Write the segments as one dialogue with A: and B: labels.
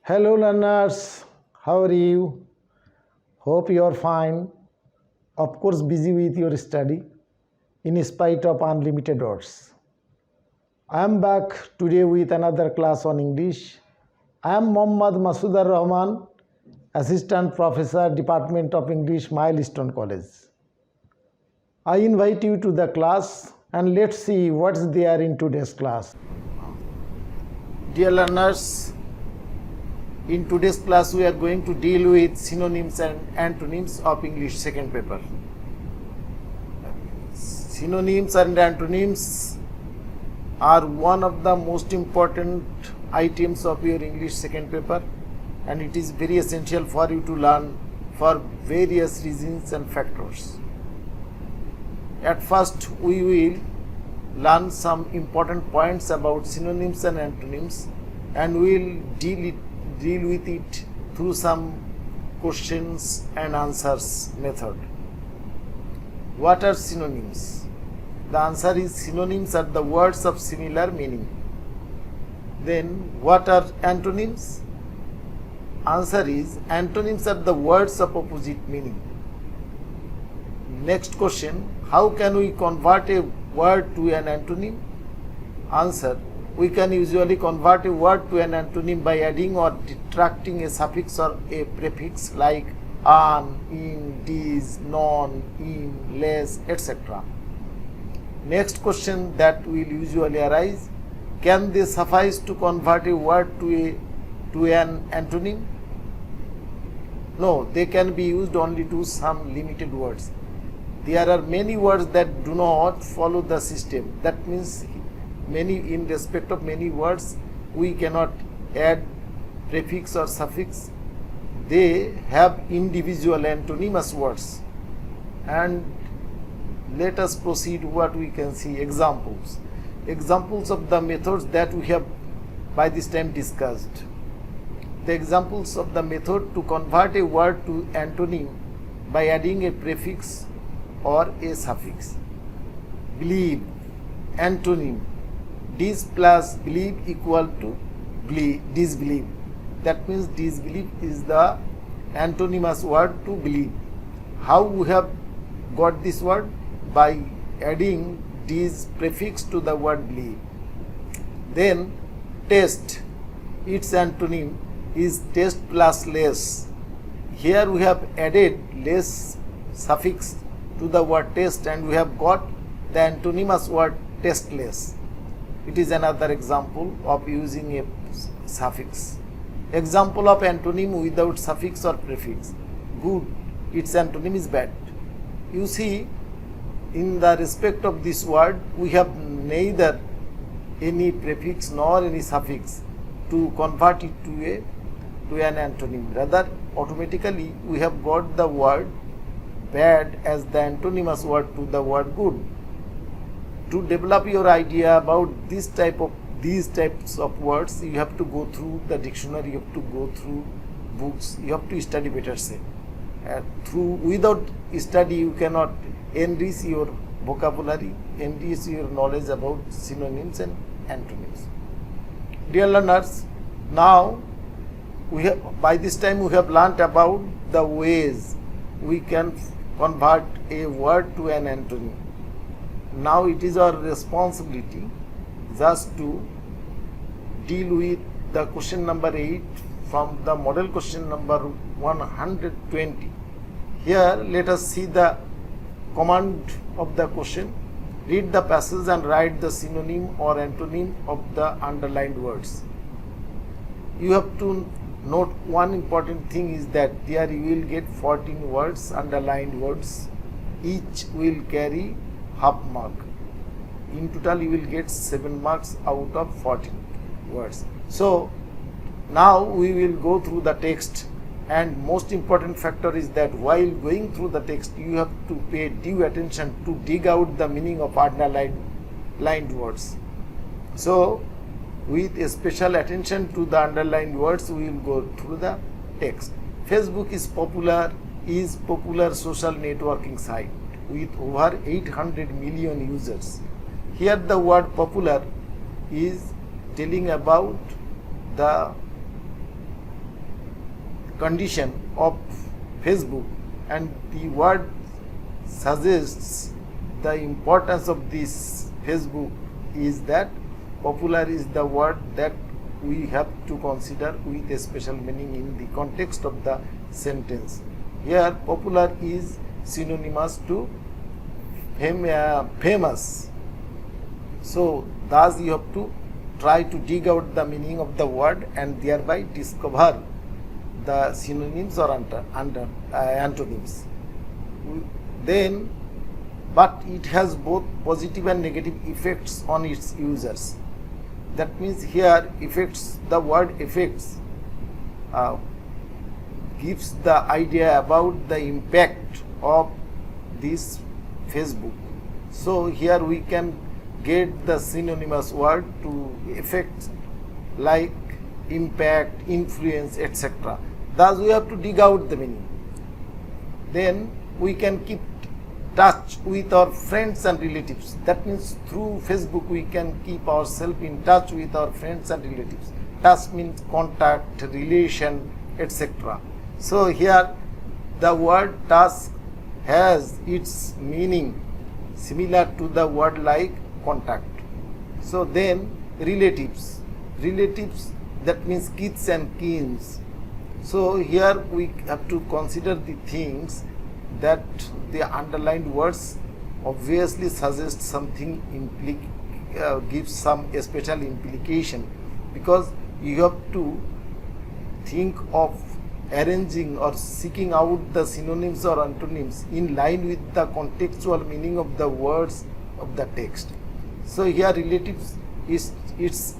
A: Hello learners, how are you? Hope you are fine. Of course, busy with your study in spite of unlimited hours. I am back today with another class on English. I am Mohammad Masudar Rahman, Assistant Professor, Department of English, Milestone College. I invite you to the class and let's see what's there in today's class. Dear learners, in today's class we are going to deal with synonyms and antonyms of English second paper. Synonyms and antonyms are one of the most important items of your English second paper, and it is very essential for you to learn for various reasons and factors. At first we will learn some important points about synonyms and antonyms, and we will deal with it through some questions and answers method. What are synonyms? The answer is synonyms are the words of similar meaning. Then what are antonyms? Answer is antonyms are the words of opposite meaning. Next question, how can we convert a word to an antonym? Answer, we can usually convert a word to an antonym by adding or detracting a suffix or a prefix like an, in, dis, non, in, less, etc. Next question that will usually arise, can they suffice to convert a word to an antonym? No, they can be used only to some limited words. There are many words that do not follow the system. That means in respect of many words we cannot add prefix or suffix. They have individual antonymous words. And let us proceed what we can see. Examples of the methods that we have by this time discussed. The examples of the method to convert a word to antonym by adding a prefix or a suffix. Believe, antonym, dis plus believe equal to disbelieve. That means disbelieve is the antonymous word to believe. How we have got this word? By adding dis prefix to the word believe. Then test, its antonym is test plus less. Here we have added less suffix to the word test and we have got the antonymous word tasteless. It is another example of using a suffix. Example of antonym without suffix or prefix. Good, its antonym is bad. You see, in the respect of this word, we have neither any prefix nor any suffix to convert it to an antonym. Rather, automatically we have got the word bad as the antonymous word to the word good. To develop your idea about these types of words, you have to go through the dictionary, you have to go through books, you have to study better say. Without study you cannot enrich your vocabulary, enrich your knowledge about synonyms and antonyms. Dear learners, now by this time we have learnt about the ways we can convert a word to an antonym. Now it is our responsibility just to deal with the question number 8 from the model question number 120. Here let us see the command of the question. Read the passage and write the synonym or antonym of the underlined words. You have to note one important thing is that there you will get 14 words, underlined words. Each will carry half mark. In total you will get 7 marks out of 14 words. So now we will go through the text, and most important factor is that while going through the text you have to pay due attention to dig out the meaning of underlined words. So with a special attention to the underlined words we will go through the text. Facebook is popular social networking site with over 800 million users. Here the word popular is telling about the condition of Facebook, and the word suggests the importance of this Facebook is that popular is the word that we have to consider with a special meaning in the context of the sentence. Here popular is synonymous to famous. So thus you have to try to dig out the meaning of the word and thereby discover the synonyms or antonyms. Then, but it has both positive and negative effects on its users. That means here effects, the word effects gives the idea about the impact of this Facebook. So here we can get the synonymous word to effect like impact, influence, etc. Thus we have to dig out the meaning. Then we can keep touch with our friends and relatives. That means through Facebook we can keep ourselves in touch with our friends and relatives. Touch means contact, relation, etc. So here the word touch has its meaning similar to the word like contact. So then relatives, that means kith and kins. So here we have to consider the things that the underlined words obviously suggest something, gives some special implication, because you have to think of arranging or seeking out the synonyms or antonyms in line with the contextual meaning of the words of the text. So here relatives is its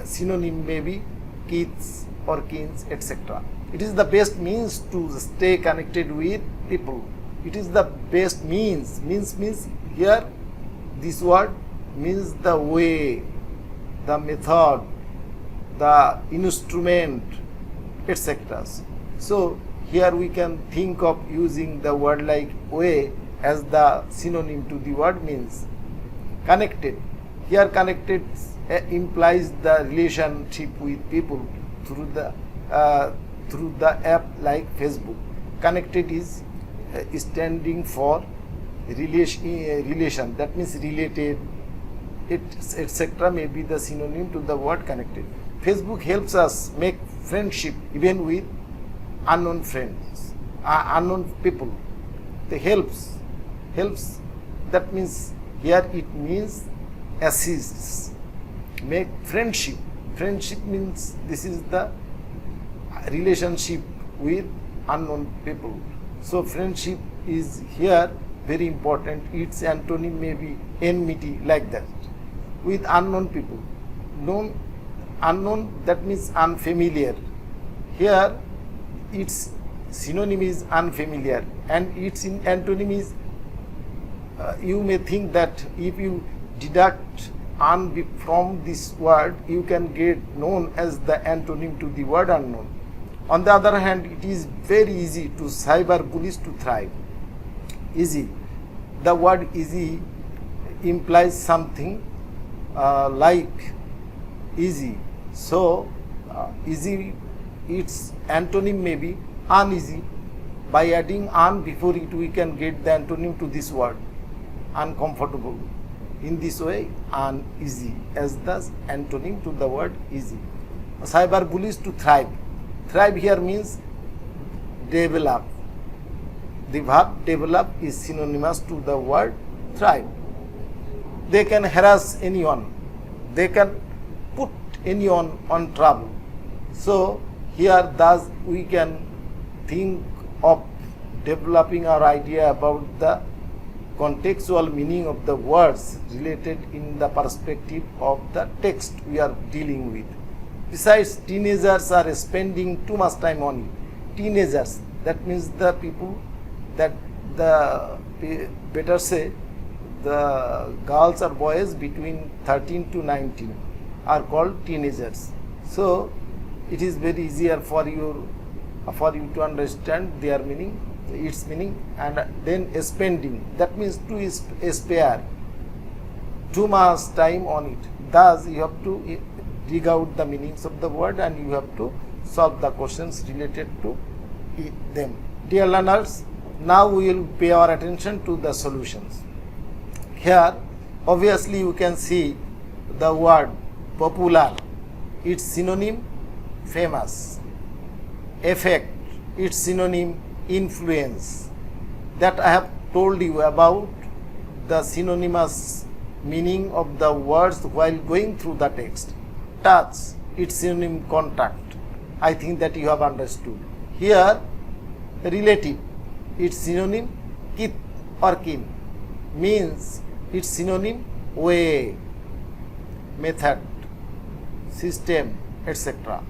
A: synonym may be kith or kins, etc. It is the best means to stay connected with people. It is the best means. Means here this word means the way, the method, the instrument, etc. So here we can think of using the word like way as the synonym to the word means. Connected. Here connected implies the relationship with people through the app like Facebook. Connected is standing for relation. That means related, etc. may be the synonym to the word connected. Facebook helps us make friendship even with unknown friends, unknown people. They helps. That means here it means assists. Make friendship. Friendship means this is the relationship with unknown people. So friendship is here very important. Its antonym may be enmity, like that. With unknown people. Unknown, that means unfamiliar. Here its synonym is unfamiliar, and its antonym is you may think that if you deduct un from this word, you can get known as the antonym to the word unknown. On the other hand, it is very easy to cyberbullies to thrive. Easy. The word easy implies something like easy. So easy, its antonym may be uneasy. By adding un before it, we can get the antonym to this word, uncomfortable. In this way, uneasy as the antonym to the word easy. Cyberbullies to thrive. Thrive here means develop. The verb develop is synonymous to the word thrive. They can harass anyone. They can put anyone on trouble. So here thus we can think of developing our idea about the contextual meaning of the words related in the perspective of the text we are dealing with. Besides, teenagers are spending too much time on it. Teenagers, that means the people that better say the girls or boys between 13 to 19 are called teenagers. So it is very easier for you to understand their meaning, its meaning. And then spending, that means to spare too much time on it. Thus you have to dig out the meanings of the word, and you have to solve the questions related to them. Dear learners, now we will pay our attention to the solutions. Here, obviously you can see the word popular, its synonym famous. Effect, its synonym influence. That I have told you about the synonymous meaning of the words while going through the text. Touch, its synonym contact. I think that you have understood. Here, relative, its synonym kith or kin, means its synonym way, method, system, etc.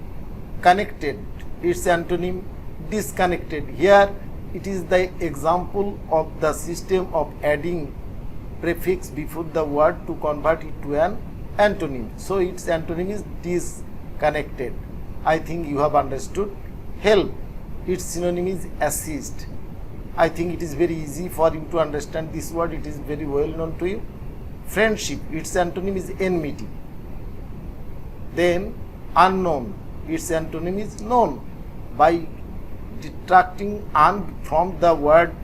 A: Connected, its antonym disconnected. Here it is the example of the system of adding prefix before the word to convert it to an antonym. So its antonym is disconnected. I think you have understood. Help, its synonym is assist. I think it is very easy for you to understand this word. It is very well known to you. Friendship, its antonym is enmity. Then unknown, its antonym is known. By detracting un from the word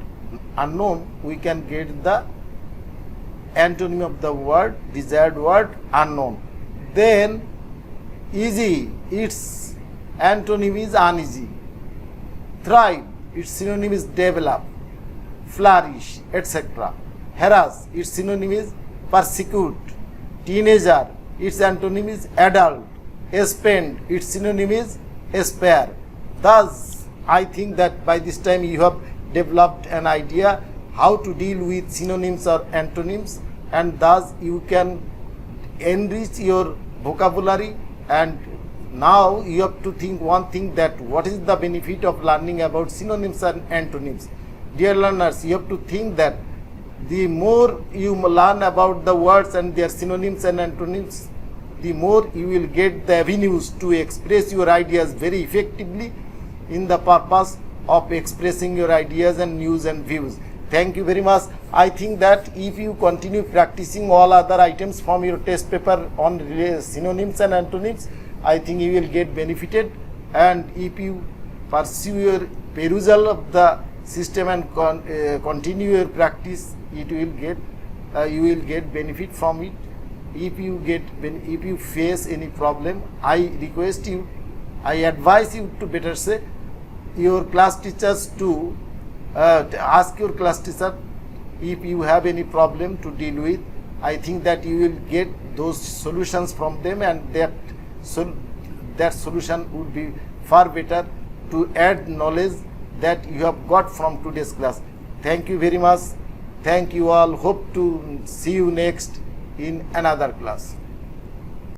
A: unknown, we can get the antonym of the word, desired word, unknown. Then easy, its antonym is uneasy. Thrive, its synonym is develop, flourish, etc. Harass, its synonym is persecute. Teenager, its antonym is adult. Spend, its synonym is spare. Thus, I think that by this time you have developed an idea how to deal with synonyms or antonyms, and thus you can enrich your vocabulary. And now you have to think one thing, that what is the benefit of learning about synonyms and antonyms. Dear learners, you have to think that the more you learn about the words and their synonyms and antonyms, the more you will get the avenues to express your ideas very effectively in the purpose of expressing your ideas and news and views. Thank you very much. I think that if you continue practicing all other items from your test paper on synonyms and antonyms, I think you will get benefited. And if you pursue your perusal of the system and continue your practice, it will get you will get benefit from it. If you face any problem, I request you, I advise you to better say your class teachers to ask your class teacher if you have any problem to deal with. I think that you will get those solutions from them, and that solution would be far better to add knowledge that you have got from today's class. Thank you very much. Thank you all. Hope to see you next in another class.